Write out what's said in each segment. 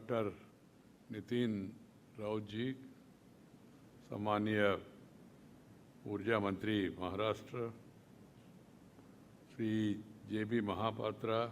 Dr. Nitin Rautji, Sammaniya Urja Mantri Maharashtra, Sri J.B. Mahapatra,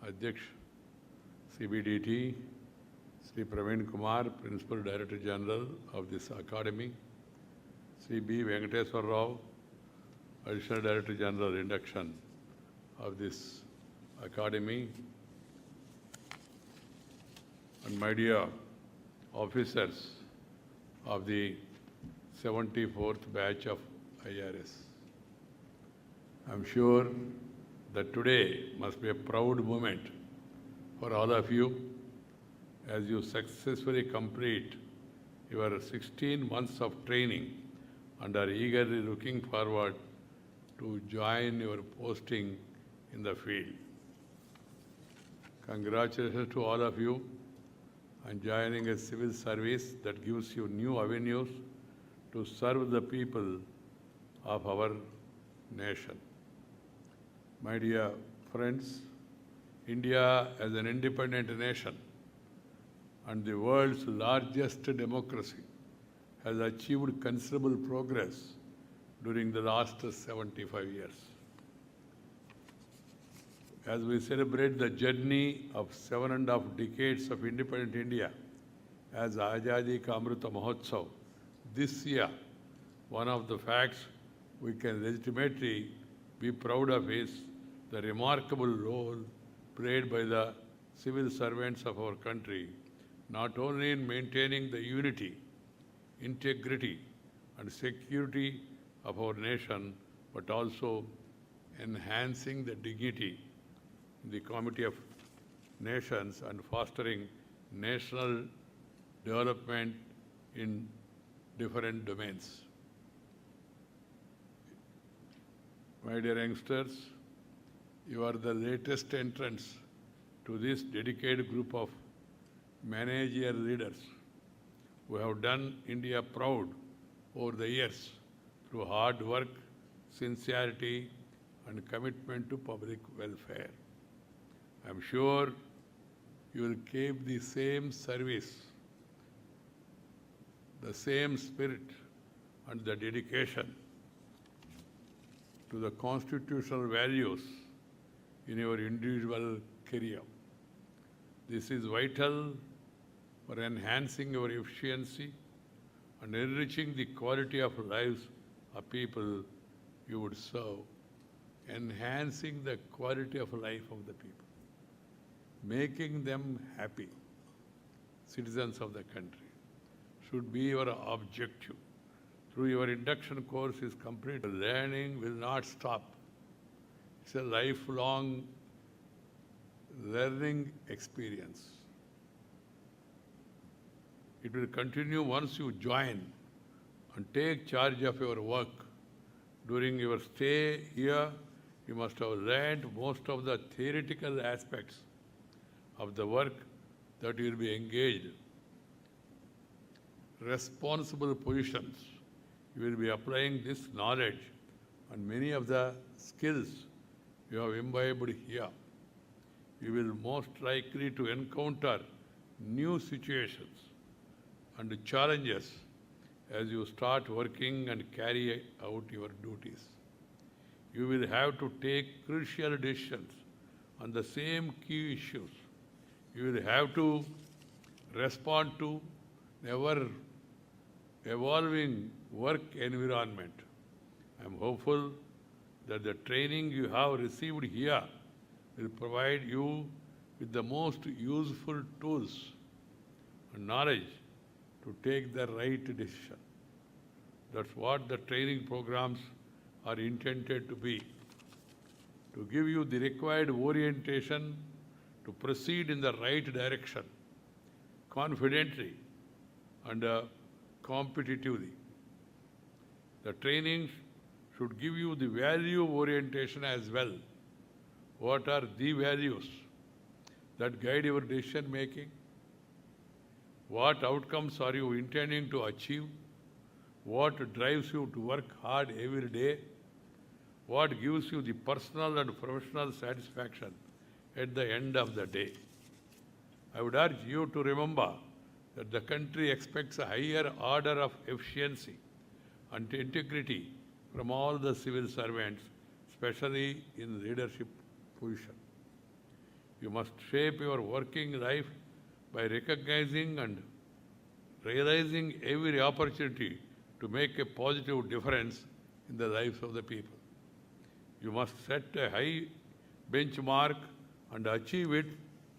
Adhyaksh CBDT, Sri Praveen Kumar, Principal Director General of this Academy, Sri B. Venkaiah Rao, Additional Director General Induction of this Academy, and my dear officers of the 74th batch of IRS. I'm sure that today must be a proud moment for all of you as you successfully complete your 16 months of training and are eagerly looking forward to join your posting in the field. Congratulations to all of you on joining a civil service that gives you new avenues to serve the people of our nation. My dear friends, India as an independent nation and the world's largest democracy has achieved considerable progress during the last 75 years. As we celebrate the journey of 7.5 decades of independent India as Azadi Ka Amrita Mahotsav, this year, one of the facts we can legitimately be proud of is the remarkable role played by the civil servants of our country, not only in maintaining the unity, integrity, and security of our nation, but also enhancing the dignity in the Committee of Nations and fostering national development in different domains. My dear youngsters, you are the latest entrants to this dedicated group of managerial leaders who have done India proud over the years through hard work, sincerity, and commitment to public welfare. I am sure you will keep the same service, the same spirit, and the dedication to the constitutional values in your individual career. This is vital for enhancing your efficiency and enriching the quality of lives of people you would serve, enhancing the quality of life of the people, making them happy citizens of the country should be your objective. Through your induction course is complete. Learning will not stop. It's a lifelong learning experience. It will continue once you join and take charge of your work. During your stay here, you must have learned most of the theoretical aspects of the work that you will be engaged. Responsible positions, you will be applying this knowledge and many of the skills you have imbibed here. You will most likely to encounter new situations and challenges as you start working and carry out your duties. You will have to take crucial decisions on the same key issues. You will have to respond to ever evolving work environment. I am hopeful that the training you have received here will provide you with the most useful tools and knowledge to take the right decision. That's what the training programs are intended to be, to give you the required orientation to proceed in the right direction, confidently and competitively. The training should give you the value orientation as well. What are the values that guide your decision making? What outcomes are you intending to achieve? What drives you to work hard every day? What gives you the personal and professional satisfaction at the end of the day? I would urge you to remember that the country expects a higher order of efficiency and integrity from all the civil servants, especially in leadership position. You must shape your working life by recognizing and realizing every opportunity to make a positive difference in the lives of the people. You must set a high benchmark and achieve it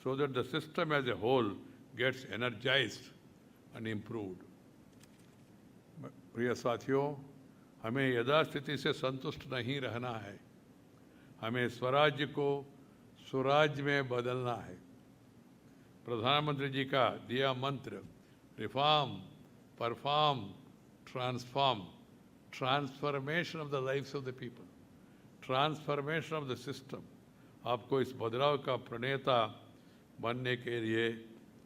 so that the system as a whole gets energized and improved. प्रिय साथियों, हमें यथास्थिति से संतुष्ट नहीं रहना है. हमें स्वराज्य को स्वराज्य में बदलना है. प्रधानमंत्री जी का दिया मंत्र reform, perform, transform, transformation of the lives of the people, transformation of the system आपको इस बदलाव का प्रणेता बनने के लिए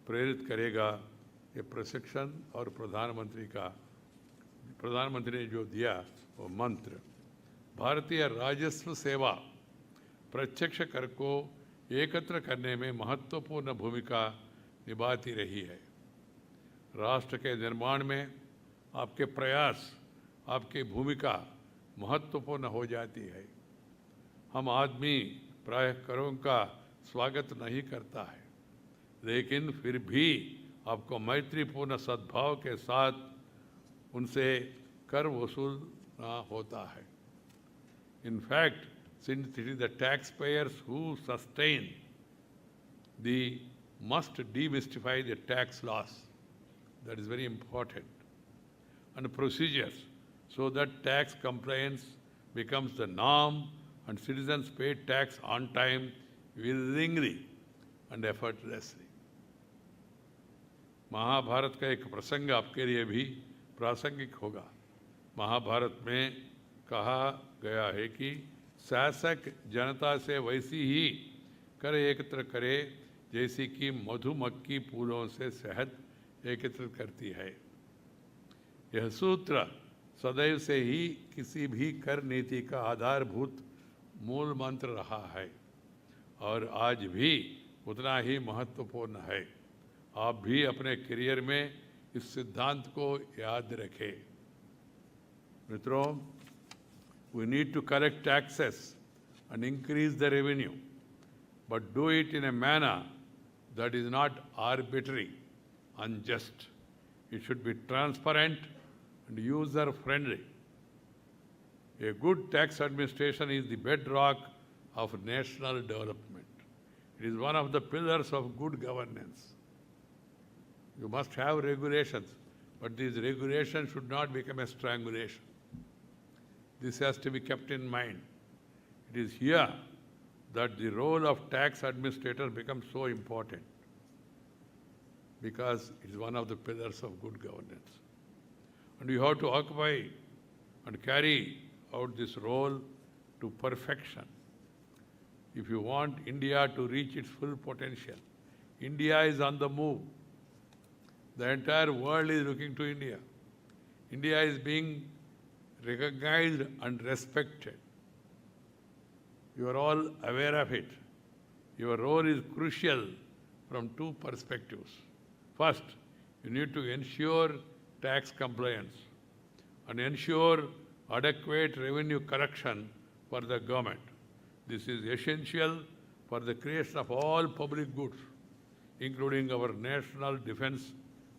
प्रेरित करेगा. ये प्रशिक्षण और प्रधानमंत्री ने जो दिया वो मंत्र. भारतीय राजस्व सेवा प्रत्यक्ष कर को एकत्र करने में महत्वपूर्ण भूमिका निभाती रही है. राष्ट्र के निर्माण में आपके प्रयास, आपकी भूमिका महत्वपूर्ण हो जाती है. हम आदमी प्रायः करों का स्वागत नहीं करता है, लेकिन फिर भी आपको मैत्रीपूर्ण सद्भाव के साथ उनसे कर वसूलना होता है. In fact, since it is the taxpayers who sustain the must demystify the tax laws, that is very important, and procedures so that tax compliance becomes the norm and citizens pay tax on time willingly and effortlessly. Mahabharat का एक प्रसंग आपके लिए भी प्रासंगिक होगा. महाभारत में कहा गया है कि शासक जनता से वैसी ही कर एकत्र करे जैसी कि मधुमक्खी फूलों से शहद एकत्र करती है. यह सूत्र सदैव से ही किसी भी कर नीति का आधारभूत मूल मंत्र रहा है और आज भी उतना ही महत्वपूर्ण है. आप भी अपने करियर में इस सिद्धांत को याद रखें. मित्रों, we need to collect taxes and increase the revenue, but do it in a manner that is not arbitrary, unjust. It should be transparent and user-friendly. A good tax administration is the bedrock of national development. It is one of the pillars of good governance. You must have regulations, but these regulations should not become a strangulation. This has to be kept in mind. It is here that the role of tax administrator becomes so important because it is one of the pillars of good governance. And you have to occupy and carry out this role to perfection. If you want India to reach its full potential, India is on the move. The entire world is looking to India. India is being recognized and respected. You are all aware of it. Your role is crucial from two perspectives. First, you need to ensure tax compliance and ensure adequate revenue collection for the government. This is essential for the creation of all public goods, including our national defense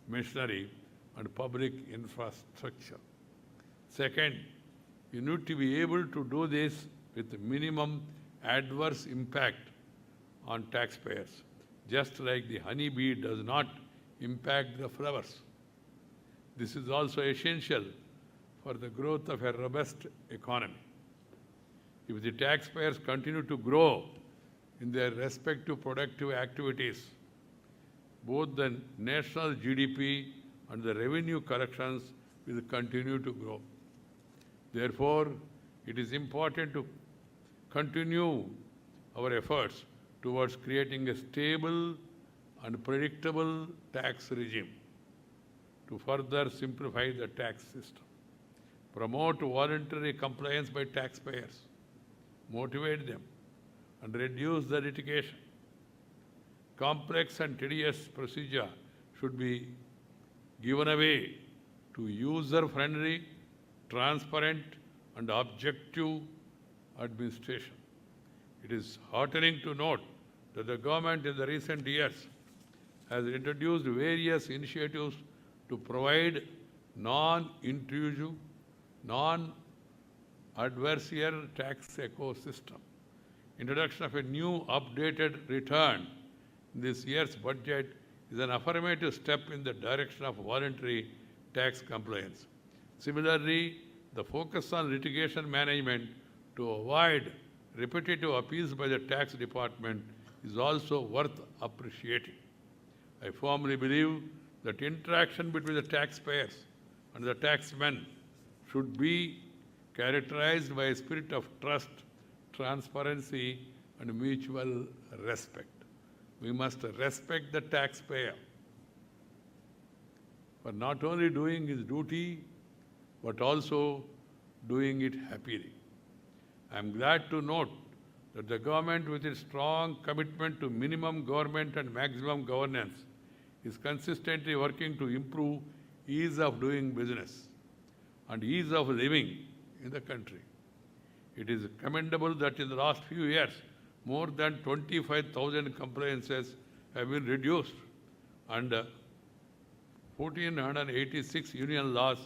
machinery and public infrastructure. Second, you need to be able to do this with minimum adverse impact on taxpayers, just like the honeybee does not impact the flowers. This is also essential for the growth of a robust economy. If the taxpayers continue to grow in their respective productive activities, both the national GDP and the revenue collections will continue to grow. Therefore, it is important to continue our efforts towards creating a stable and predictable tax regime to further simplify the tax system, promote voluntary compliance by taxpayers, motivate them, and reduce the litigation. complex and tedious procedure should be given away to user-friendly, transparent, and objective administration. It is heartening to note that the government in the recent years has introduced various initiatives to provide non-intrusive, non-adversarial tax ecosystem. Introduction of a new updated return in this year's budget is an affirmative step in the direction of voluntary tax compliance. Similarly, the focus on litigation management to avoid repetitive appeals by the tax department is also worth appreciating. I firmly believe that interaction between the taxpayers and the taxmen should be characterized by a spirit of trust, transparency, and mutual respect. We must respect the taxpayer for not only doing his duty, but also doing it happily. I am glad to note that the government, with its strong commitment to minimum government and maximum governance, is consistently working to improve ease of doing business and ease of living in the country. It is commendable that in the last few years, more than 25,000 compliances have been reduced and 1,486 union laws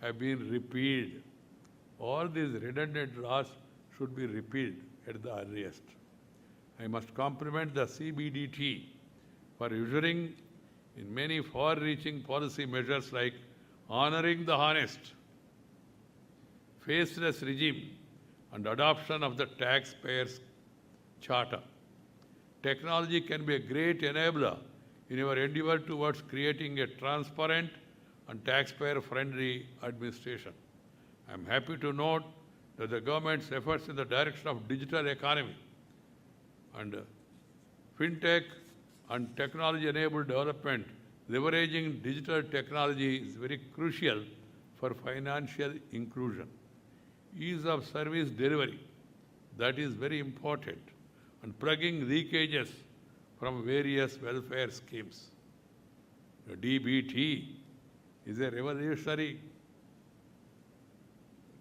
have been repealed. All these redundant laws should be repealed at the earliest. I must compliment the CBDT for ushering in many far-reaching policy measures like honoring the honest, faceless regime, and adoption of the taxpayer's charter. Technology can be a great enabler in your endeavor towards creating a transparent and taxpayer-friendly administration. I am happy to note that the government's efforts in the direction of digital economy and fintech and technology-enabled development, leveraging digital technology is very crucial for financial inclusion. Ease of service delivery, that is very important, and plugging leakages from various welfare schemes. The DBT is a revolutionary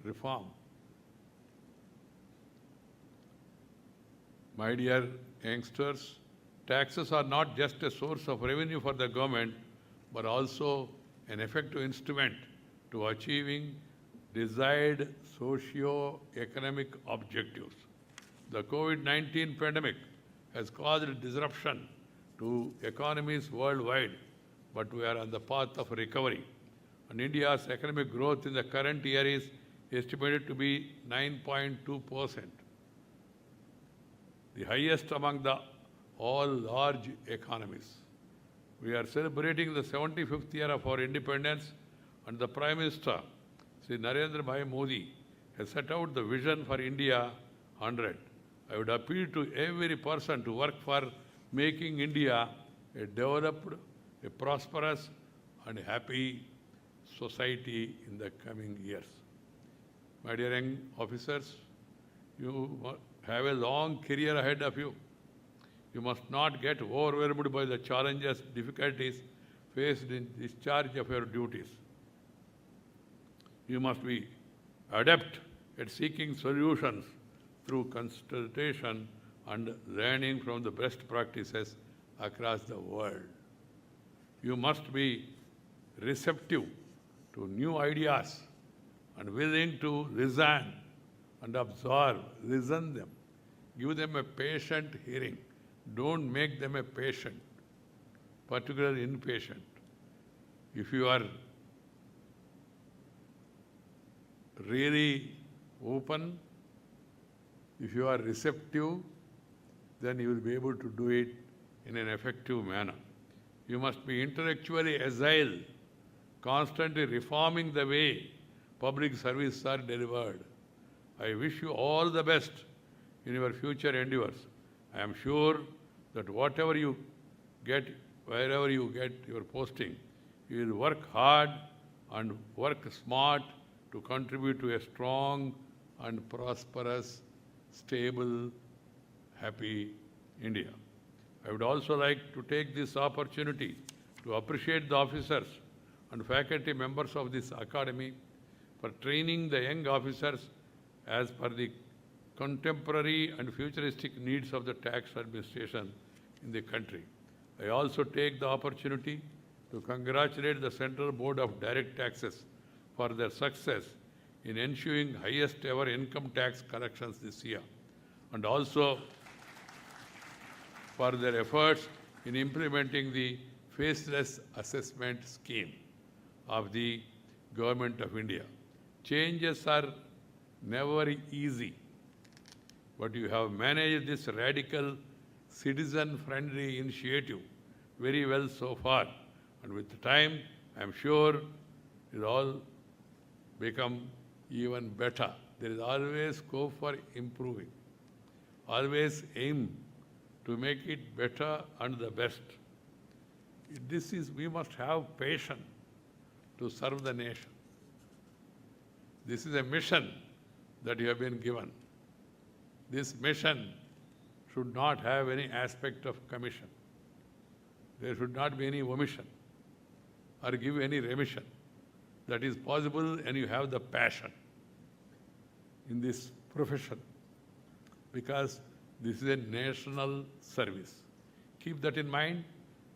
reform. My dear youngsters, taxes are not just a source of revenue for the government, but also an effective instrument to achieving desired socio-economic objectives. The COVID-19 pandemic has caused disruption to economies worldwide, but we are on the path of recovery. And India's economic growth in the current year is estimated to be 9.2%, the highest among all large economies. We are celebrating the 75th year of our independence, and the Prime Minister, Sri Narendra Bhai Modi, has set out the vision for India 100. I would appeal to every person to work for making India a developed, a prosperous, and happy society in the coming years. My dear young officers, you have a long career ahead of you. You must not get overwhelmed by the challenges, difficulties faced in discharge of your duties. You must be adept at seeking solutions through consultation and learning from the best practices across the world. You must be receptive to new ideas and willing to listen and absorb, listen them. Give them a patient hearing. Don't make them a patient, particularly impatient. If you are really open, if you are receptive, then you will be able to do it in an effective manner. You must be intellectually agile, constantly reforming the way public services are delivered. I wish you all the best in your future endeavors. I am sure that whatever you get, wherever you get your posting, you will work hard and work smart to contribute to a strong and prosperous, stable, happy India. I would also like to take this opportunity to appreciate the officers and faculty members of this academy for training the young officers as per the contemporary and futuristic needs of the tax administration in the country. I also take the opportunity to congratulate the Central Board of Direct Taxes for their success in ensuring highest ever income tax collections this year, and also for their efforts in implementing the faceless assessment scheme of the Government of India. Changes are never easy, but you have managed this radical citizen-friendly initiative very well so far, and with time, I am sure it will all become even better. There is always scope for improving. Always aim to make it better and the best. We must have patience to serve the nation. This is a mission that you have been given. This mission should not have any aspect of commission. There should not be any omission or give any remission. That is possible and you have the passion in this profession, because this is a national service. Keep that in mind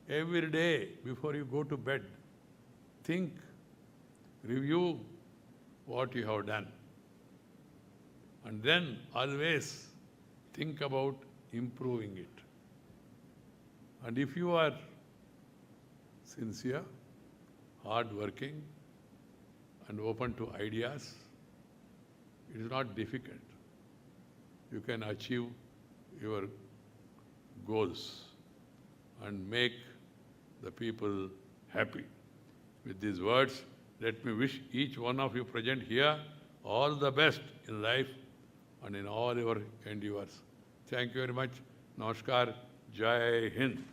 every day before you go to bed. Think, review what you have done, and then always think about improving it. And if you are sincere, hard-working, and open to ideas, it is not difficult. You can achieve your goals and make the people happy. With these words, let me wish each one of you present here all the best in life and in all your endeavors. Thank you very much. Namaskar. Jai Hind.